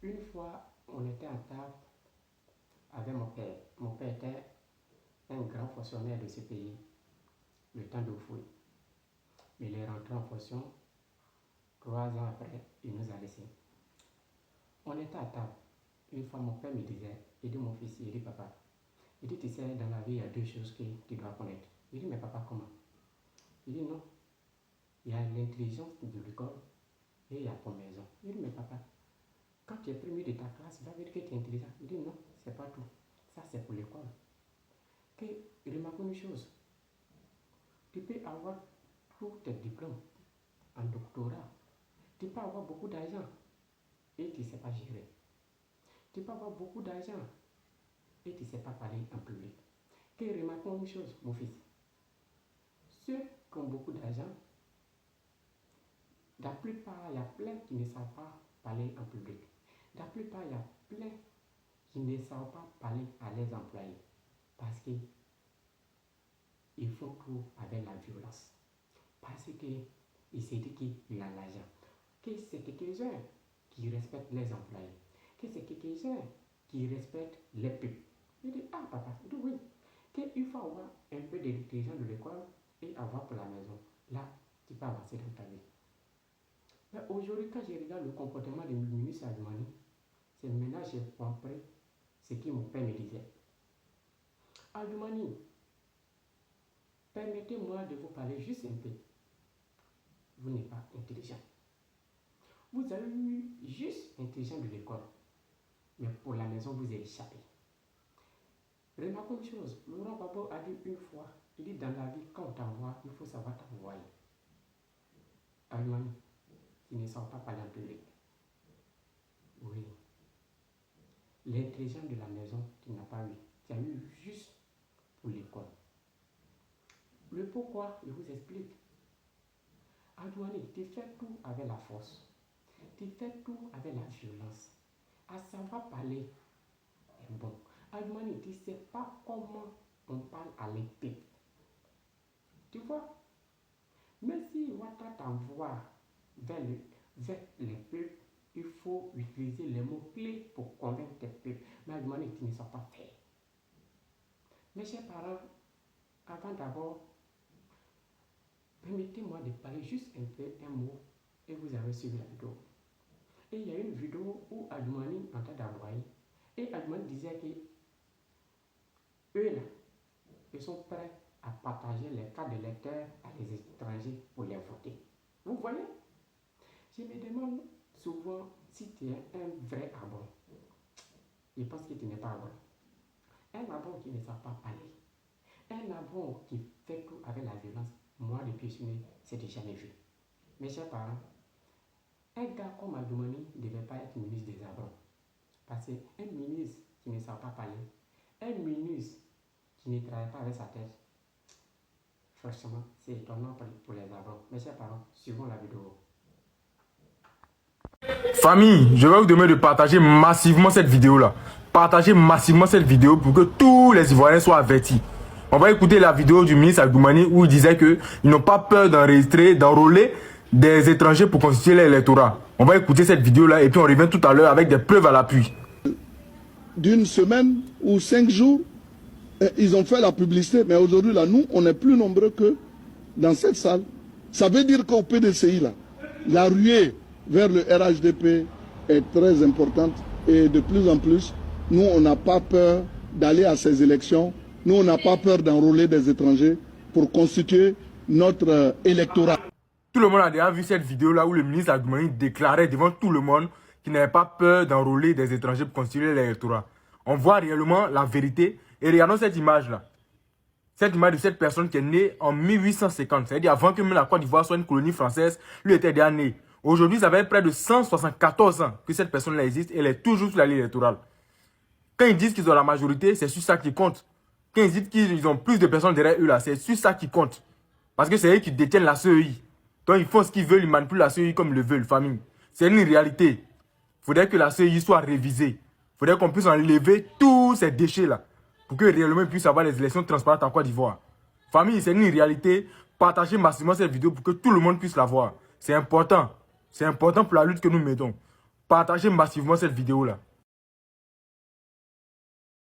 Une fois, on était en table avec mon père. Mon père était un grand fonctionnaire de ce pays, le temps de fouille. Il est rentré en fonction 3 ans après, il nous a laissés. On était à table. Une fois, mon père me disait, il dit mon fils, il dit papa, il dit tu sais, dans la vie, il y a deux choses que tu dois connaître. Il dit mais papa, comment? Il dit non, il y a l'intelligence de l'école et il y a ton maison. Il dit mais papa, quand tu es premier de ta classe, il va dire que tu es intelligent. Il dit non, c'est pas tout. Ça, c'est pour l'école. Remarque une chose, tu peux avoir tous tes diplômes en doctorat, tu peux avoir beaucoup d'argent et tu ne sais pas gérer. Tu peux avoir beaucoup d'argent et tu ne sais pas parler en public. Remarquons une chose, mon fils. Ceux qui ont beaucoup d'argent, la plupart, il y a plein qui ne savent pas parler en public. La plupart, il y a plein qui ne savent pas parler à leurs employés parce qu'ils font tout avec la violence. Parce qu'ils se disent qu'il a l'argent. Que c'est quelques-uns qui respectent les employés. Que c'est quelques-uns qui respectent les peuples. Il dit, ah papa, il dit oui. Qu'il faut avoir un peu d'intelligence de l'école et avoir pour la maison. Là, tu peux avancer dans ta vie. Mais aujourd'hui, quand je regarde le comportement du ministre Adjoumani, c'est maintenant que j'ai compris ce que mon père me disait. Adjoumani, permettez-moi de vous parler juste un peu. Vous n'êtes pas intelligent. Vous avez eu juste intelligent de l'école. Mais pour la maison, vous avez échappé. Remarquons une chose. Laurent Gbagbo a dit une fois, il dit dans la vie, quand on t'envoie, il faut savoir t'envoyer. Adjoumani, qui ne savent pas parler en public. Oui. L'intelligence de la maison, tu n'as pas eu. Tu as eu juste pour l'école. Le pourquoi, je vous explique. Adjoumani, tu fais tout avec la force. Tu fais tout avec la violence. À savoir parler est bon. Adjoumani, tu ne sais pas comment on parle à l'épée. Tu vois? Mais si Ouattara t'envoie vers les peuples, il faut utiliser les mots-clés pour convaincre tes peuples. Mais Adjoumani, tu ne sais pas faire. Mes chers parents, avant d'abord, permettez-moi de parler juste un peu, un mot, et vous avez suivi la vidéo. Et il y a une vidéo où Adjoumani est en train d'envoyer, et Adjoumani disait que eux là, ils sont prêts à partager les cartes d'électeurs à les étrangers pour les voter. Vous voyez? Je me demande souvent si tu es un vrai Abon. Je pense que tu n'es pas Abon. Un Abon qui ne sait pas parler. Un Abon qui fait tout avec la violence. Moi, depuis que je suis né, c'était jamais vu. Mes chers parents, un gars comme Adjoumani ne devait pas être ministre des Abons. Parce qu'un ministre qui ne sait pas parler, un ministre qui ne travaille pas avec sa tête, franchement, c'est étonnant pour les Abons. Mes chers parents, suivons la vidéo. Famille, je vais vous demander de partager massivement cette vidéo-là. Partagez massivement cette vidéo pour que tous les Ivoiriens soient avertis. On va écouter la vidéo du ministre Adjoumani où il disait qu'ils n'ont pas peur d'enregistrer, d'enrôler des étrangers pour constituer l'électorat. On va écouter cette vidéo-là et puis on revient tout à l'heure avec des preuves à l'appui. D'une semaine ou 5 jours, ils ont fait la publicité. Mais aujourd'hui, là, nous, on est plus nombreux que dans cette salle. Ça veut dire qu'au PDCI, là, la ruée vers le RHDP est très importante. Et de plus en plus, nous, on n'a pas peur d'aller à ces élections. Nous, on n'a pas peur d'enrôler des étrangers pour constituer notre électorat. Tout le monde a déjà vu cette vidéo-là où le ministre Adjoumani déclarait devant tout le monde qu'il n'avait pas peur d'enrôler des étrangers pour constituer l'électorat. On voit réellement la vérité. Et regardons cette image-là. Cette image de cette personne qui est née en 1850. C'est-à-dire avant que même la Côte d'Ivoire soit une colonie française, lui était déjà né. Aujourd'hui, ça fait près de 174 ans que cette personne-là existe et elle est toujours sur la ligne électorale. Quand ils disent qu'ils ont la majorité, c'est sur ça qui compte. Quand ils disent qu'ils ont plus de personnes derrière eux, là, c'est sur ça qui compte. Parce que c'est eux qui détiennent la CEI. Donc ils font ce qu'ils veulent, ils manipulent la CEI comme ils le veulent, famille. C'est une réalité. Il faudrait que la CEI soit révisée. Il faudrait qu'on puisse enlever tous ces déchets-là. Pour que réellement ils puissent avoir les élections transparentes en Côte d'Ivoire. Famille, c'est une réalité. Partagez massivement cette vidéo pour que tout le monde puisse la voir. C'est important. C'est important pour la lutte que nous mettons. partagez massivement cette vidéo-là.